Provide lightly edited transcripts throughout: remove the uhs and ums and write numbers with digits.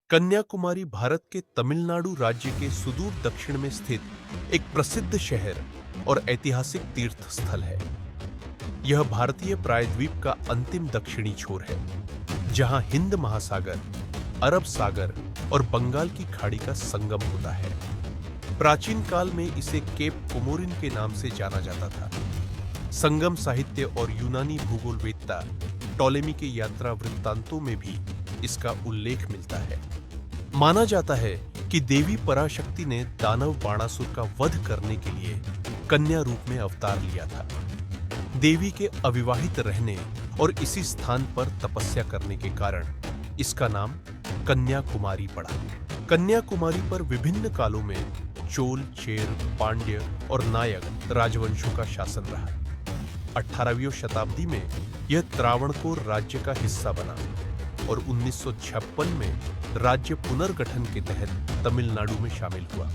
कन्याकुमारी भारत के तमिलनाडु राज्य के सुदूर दक्षिण में स्थित एक प्रसिद्ध शहर और ऐतिहासिक तीर्थ स्थल है। यह भारतीय प्रायद्वीप का अंतिम दक्षिणी छोर है, जहां हिंद महासागर, अरब सागर और बंगाल की खाड़ी का संगम होता है। प्राचीन काल में इसे केप कोमोरिन के नाम से जाना जाता था। संगम साहित्य और यूनानी भूगोलवेत्ता टॉलेमी के यात्रा वृत्तांतों में भी इसका उल्लेख मिलता है। माना जाता है कि देवी पराशक्ति ने दानव बाणासुर का वध करने के लिए कन्या रूप में अवतार लिया था। देवी के अविवाहित रहने और इसी स्थान पर तपस्या करने के कारण इसका नाम कन्याकुमारी पड़ा। कन्याकुमारी पर विभिन्न कालों में चोल, चेर, पांड्य और नायक राजवंशों का शासन रहा। 18वीं शताब्दी में यह त्रावणकोर राज्य का हिस्सा बना और 1956 में राज्य पुनर्गठन के तहत तमिलनाडु में शामिल हुआ।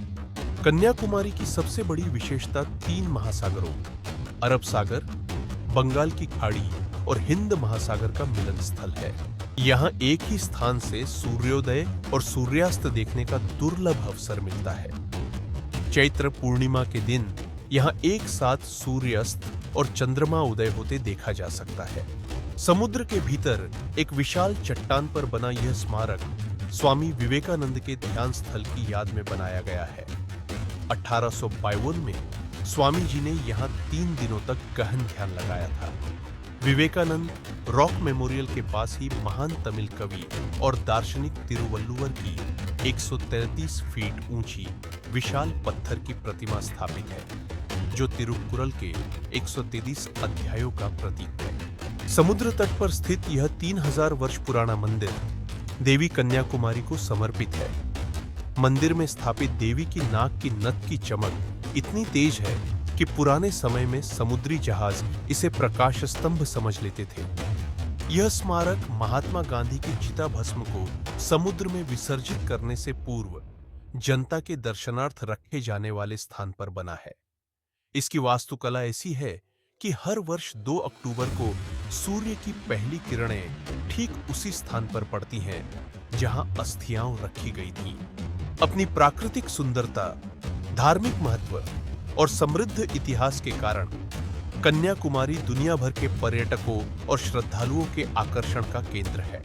कन्याकुमारी की सबसे बड़ी विशेषता 3 महासागरों, अरब सागर, बंगाल की खाड़ी और हिंद महासागर का मिलन स्थल है। यहाँ एक ही स्थान से सूर्योदय और सूर्यास्त देखने का दुर्लभ अवसर मिलता है। चैत्र पूर्णिमा के दिन यहाँ एक साथ सूर्यास्त और चंद्रमा उदय होते देखा जा सकता है। समुद्र के भीतर एक विशाल चट्टान पर बना यह स्मारक स्वामी विवेकानंद के ध्यान स्थल की याद में बनाया गया है। 1852 में स्वामी जी ने यहाँ 3 दिनों तक गहन ध्यान लगाया था। विवेकानंद रॉक मेमोरियल के पास ही महान तमिल कवि और दार्शनिक तिरुवल्लुवर की 133 फीट ऊंची विशाल पत्थर की प्रतिमा स्थापित है, जो तिरुक्कुरल के 133 अध्यायों का प्रतीक है। समुद्र तट पर स्थित यह 3000 वर्ष पुराना मंदिर देवी कन्याकुमारी को समर्पित है। मंदिर में स्थापित देवी की नाक की नथ की चमक इतनी तेज है कि पुराने समय में समुद्री जहाज इसे प्रकाश स्तंभ समझ लेते थे। यह स्मारक महात्मा गांधी की चिता भस्म को समुद्र में विसर्जित करने से पूर्व जनता के दर्शनार्थ रखे जाने वाले स्थान पर बना है। इसकी वास्तुकला ऐसी है कि हर वर्ष 2 अक्टूबर को सूर्य की पहली किरणें ठीक उसी स्थान पर पड़ती हैं जहां अस्थियां रखी गई थीं। अपनी प्राकृतिक सुंदरता, धार्मिक महत्व और समृद्ध इतिहास के कारण कन्याकुमारी दुनिया भर के पर्यटकों और श्रद्धालुओं के आकर्षण का केंद्र है।